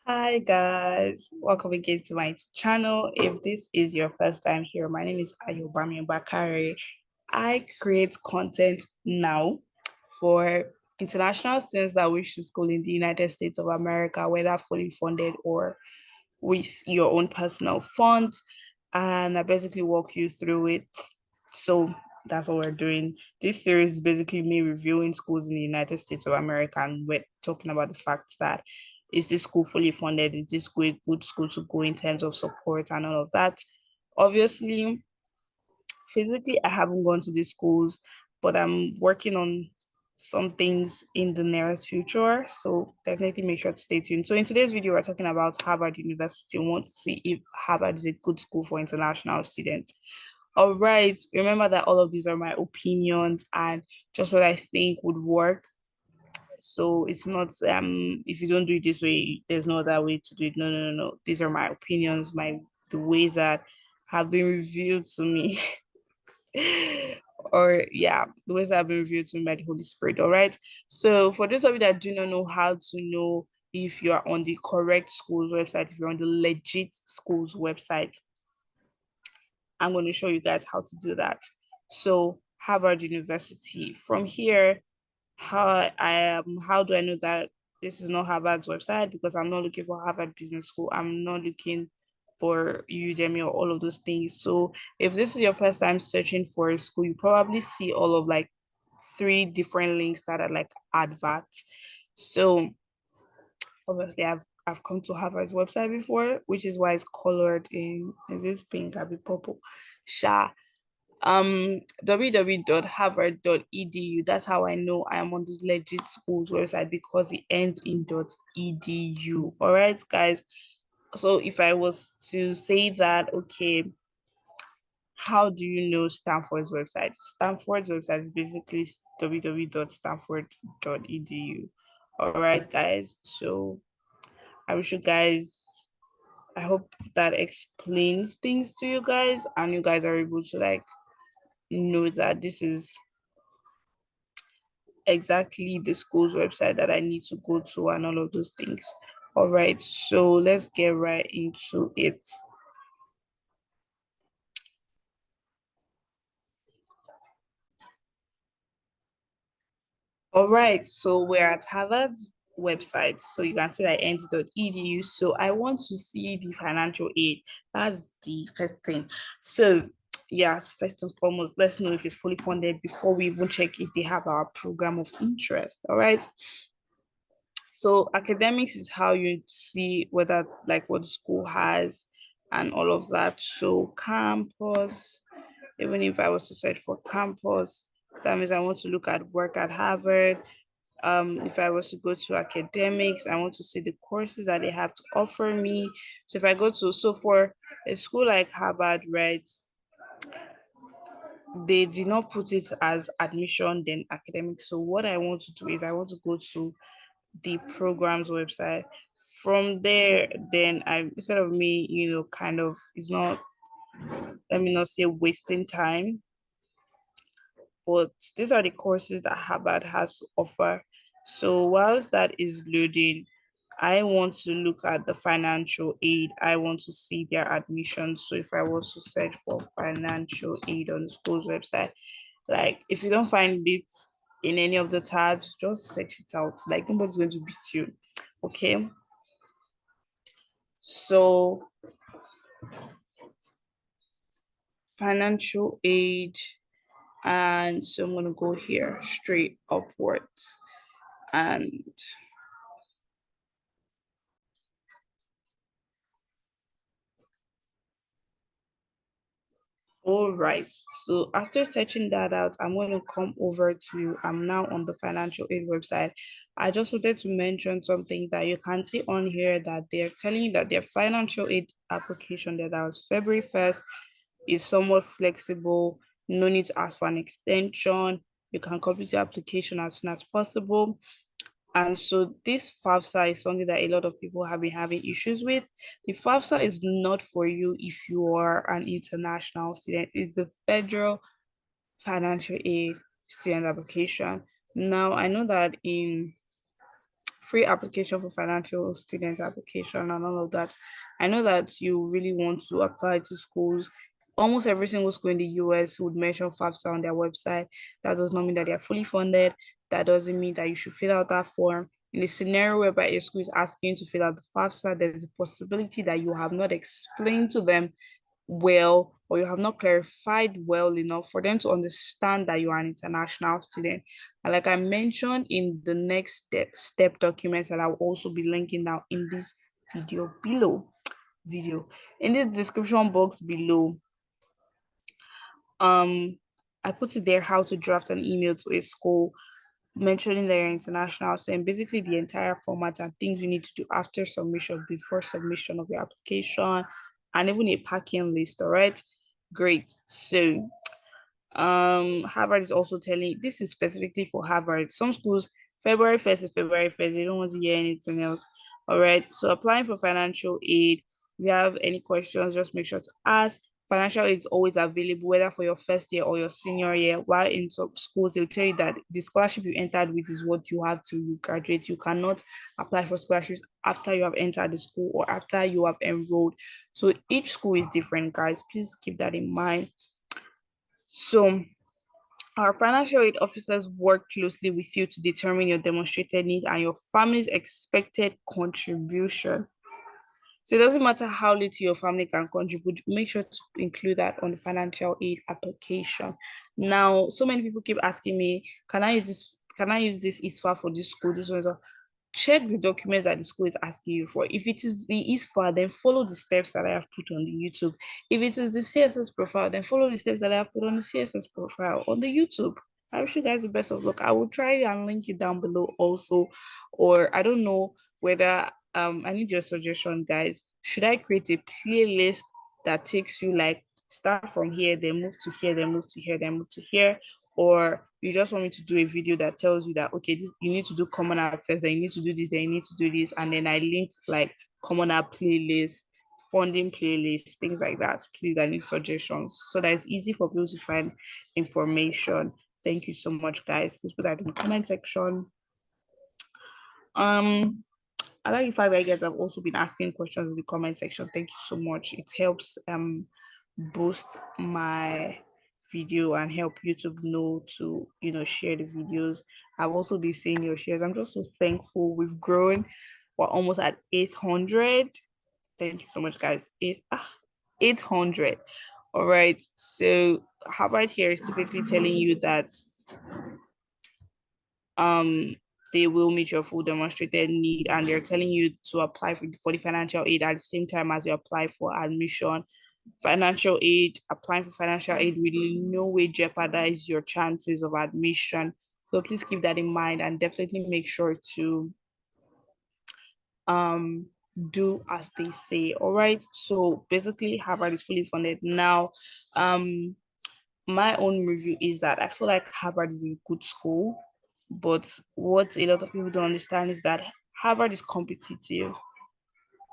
Hi guys, welcome again to my YouTube channel. If this is your first time here, my name is Ayobami Bakari. I create content now for international students that wish to school in the United States of America, whether fully funded or with your own personal funds. And I basically walk you through it. So that's what we're doing. This series is basically me reviewing schools in the United States of America, and we're talking about the fact that is this school fully funded? Is this school a good school to go in terms of support and all of that? Obviously, physically, I haven't gone to these schools, but I'm working on some things in the nearest future. So definitely make sure to stay tuned. So in today's video, we're talking about Harvard University. We want to see if Harvard is a good school for international students. All right. Remember that all of these are my opinions and just what I think would work. So it's not if you don't do it this way, there's no other way to do it. No. These are my opinions, the ways that have been revealed to me. Or yeah, the ways that have been revealed to me by the Holy Spirit. All right. So for those of you that do not know how to know if you are on the correct school's website, if you're on the legit school's website, I'm going to show you guys how to do that. So Harvard University. From here, how do I know that this is not Harvard's website? Because I'm not looking for Harvard Business School. I'm not looking for Udemy or all of those things. So if this is your first time searching for a school, you probably see all of like 3 different links that are like adverts. So obviously I've come to Harvard's website before, which is why it's colored in, is this pink? I'll be purple. Sha. www.harvard.edu. That's how I know I am on this legit school's website, because it ends in .edu. All right, guys. So if I was to say that, okay, how do you know Stanford's website? Stanford's website is basically www.stanford.edu. All right, guys. So I wish you guys, I hope that explains things to you guys, and you guys are able to like know that this is exactly the school's website that I need to go to and all of those things. All right, so let's get right into it. All right, so we're at Harvard's website. So you can see that ent.edu. So I want to see the financial aid. That's the first thing. So yes, first and foremost, let's know if it's fully funded before we even check if they have our program of interest. All right. So academics is how you see whether like what the school has and all of that. So campus, even if I was to search for campus, that means I want to look at work at Harvard. If I was to go to academics, I want to see the courses that they have to offer me. So if I go to, so for a school like Harvard, right, they did not put it as admission then academics. So what I want to do is I want to go to the program's website. From there, then I, instead of me, kind of, it's not, let me not say wasting time, but these are the courses that Harvard has to offer. So whilst that is loading, I want to look at the financial aid. I want to see their admissions. So if I was to search for financial aid on the school's website, like if you don't find it in any of the tabs, just search it out. Like nobody's going to beat you. Okay. So financial aid, and so I'm gonna go here straight upwards. And all right, so after searching that out, I'm going to come over to, I'm now on the financial aid website. I just wanted to mention something that you can see on here, that they're telling you that their financial aid application that was February 1st is somewhat flexible. No need to ask for an extension. You can complete your application as soon as possible. And so this FAFSA is something that a lot of people have been having issues with. The FAFSA is not for you if you are an international student. It's the federal financial aid student application. Now, I know that in free application for financial students application and all of that. I know that you really want to apply to schools. Almost every single school in the US would mention FAFSA on their website. That does not mean that they are fully funded. That doesn't mean that you should fill out that form. In a scenario whereby a school is asking you to fill out the FAFSA, there's a possibility that you have not explained to them well, or you have not clarified well enough for them to understand that you are an international student. And like I mentioned in the next step documents that I'll also be linking down in this video below, in this description box below, I put it there how to draft an email to a school mentioning their international, so basically the entire format and things you need to do after submission, before submission of your application, and even a packing list. All right, great. So Harvard is also telling, this is specifically for Harvard. Some schools, February 1st is February 1st, they don't want to hear anything else. All right, so applying for financial aid, if you have any questions, just make sure to ask. Financial aid is always available, whether for your first year or your senior year. While in some schools, they'll tell you that the scholarship you entered with is what you have till you graduate. You cannot apply for scholarships after you have entered the school or after you have enrolled. So each school is different, guys. Please keep that in mind. So our financial aid officers work closely with you to determine your demonstrated need and your family's expected contribution. So it doesn't matter how little your family can contribute, make sure to include that on the financial aid application. Now, so many people keep asking me, can I use this? Can I use this ISFA for this school? This one. Check the documents that the school is asking you for. If it is the ISFA, then follow the steps that I have put on the YouTube. If it is the CSS profile, then follow the steps that I have put on the CSS profile on the YouTube. I wish you guys the best of luck. I will try and link it down below also. Or I don't know whether I need your suggestion, guys. Should I create a playlist that takes you like start from here, then move to here, then move to here, then move to here? Or you just want me to do a video that tells you that, okay, this you need to do Common App first, then you need to do this, then you need to do this, and then I link like Common App playlist, funding playlist, things like that. Please, I need suggestions so that it's easy for people to find information. Thank you so much, guys. Please put that in the comment section. I like the fact that you guys have also been asking questions in the comment section. Thank you so much. It helps boost my video and help YouTube know to share the videos. I've also been seeing your shares. I'm just so thankful. We've grown. We're almost at 800. Thank you so much, guys. 800. All right. So Harvard here is typically telling you that they will meet your full demonstrated need, and they're telling you to apply for the financial aid at the same time as you apply for admission. Financial aid, applying for financial aid will in no way jeopardize your chances of admission. So please keep that in mind and definitely make sure to do as they say. All right. So basically Harvard is fully funded. Now, my own review is that I feel like Harvard is a good school, but what a lot of people don't understand is that Harvard is competitive,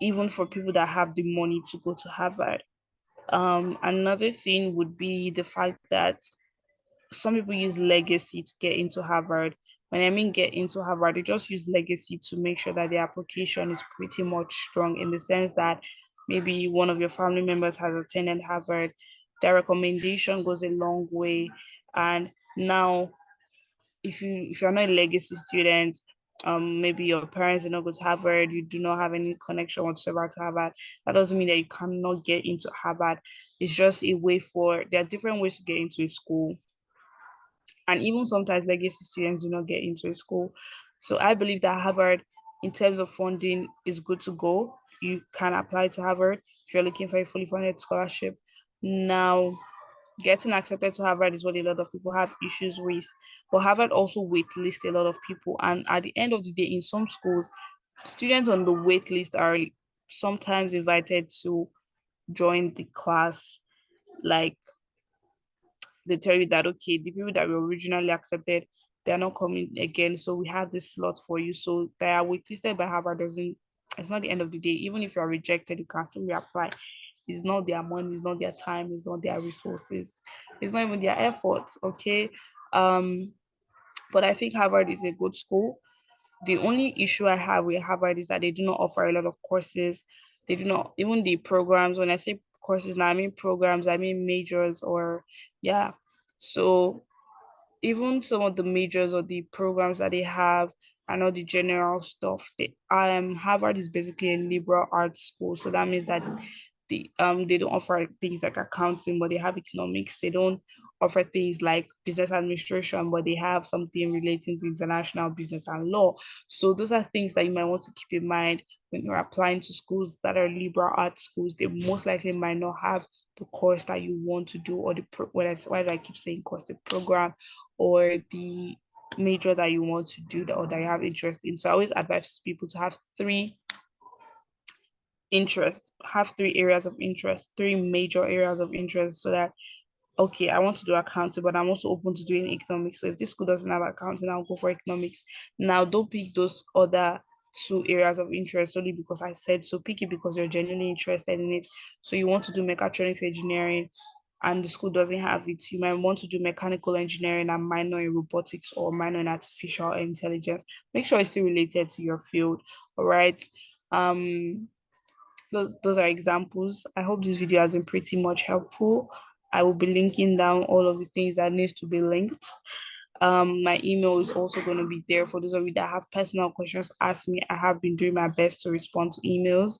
even for people that have the money to go to Harvard. Another thing would be the fact that some people use legacy to get into Harvard. When I mean get into Harvard, they just use legacy to make sure that the application is pretty much strong, in the sense that maybe one of your family members has attended Harvard. Their recommendation goes a long way. And now if you're not a legacy student, maybe your parents did not go to Harvard, you do not have any connection whatsoever to Harvard, that doesn't mean that you cannot get into Harvard. It's just a way there are different ways to get into a school. And even sometimes legacy students do not get into a school. So I believe that Harvard, in terms of funding, is good to go. You can apply to Harvard if you're looking for a fully funded scholarship. Now, getting accepted to Harvard is what a lot of people have issues with. But Harvard also waitlist a lot of people. And at the end of the day, in some schools, students on the wait list are sometimes invited to join the class. Like, they tell you that, okay, the people that were originally accepted, they're not coming again. So we have this slot for you. So they are waitlisted by Harvard. It's not the end of the day. Even if you're rejected, you can still reapply. It's not their money, it's not their time, it's not their resources, it's not even their efforts, okay? But I think Harvard is a good school. The only issue I have with Harvard is that they do not offer a lot of courses. They do not, even the programs, when I say courses now, I mean programs, I mean majors, or yeah. So even some of the majors or the programs that they have and all the general stuff, Harvard is basically a liberal arts school. So that means that they don't offer things like accounting, but they have economics. They don't offer things like business administration, but they have something relating to international business and law. So those are things that you might want to keep in mind when you're applying to schools that are liberal arts schools. They most likely might not have the course that you want to do, or why do I keep saying course, the program or the major that you want to do, or that you have interest in. So I always advise people to have three areas of interest, three major areas of interest, so that, okay, I want to do accounting, but I'm also open to doing economics. So if this school doesn't have accounting, I'll go for economics. Now, don't pick those other two areas of interest only because I said so. Pick it because you're genuinely interested in it. So you want to do mechatronics engineering and the school doesn't have it. You might want to do mechanical engineering and minor in robotics or minor in artificial intelligence. Make sure it's still related to your field. All right. Um, those are examples. I hope this video has been pretty much helpful. I will be linking down all of the things that needs to be linked. My email is also going to be there for those of you that have personal questions. Ask me. I have been doing my best to respond to emails.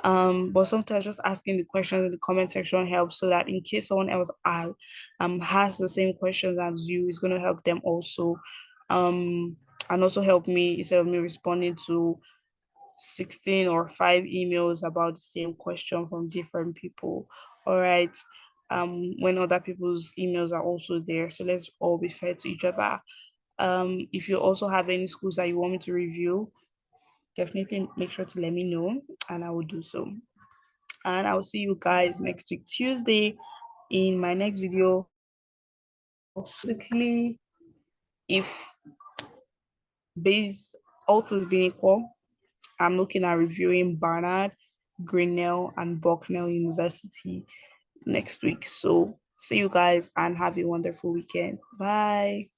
But sometimes just asking the questions in the comment section helps, so that in case someone else has the same questions as you, it's going to help them also. And also help me instead of me responding to 16 or 5 emails about the same question from different people. All right. When other people's emails are also there. So let's all be fair to each other. If you also have any schools that you want me to review, definitely make sure to let me know and I will do so. And I will see you guys next week, Tuesday, in my next video. Basically, if base alt is being equal, I'm looking at reviewing Barnard, Grinnell, and Bucknell University next week. So see you guys and have a wonderful weekend. Bye.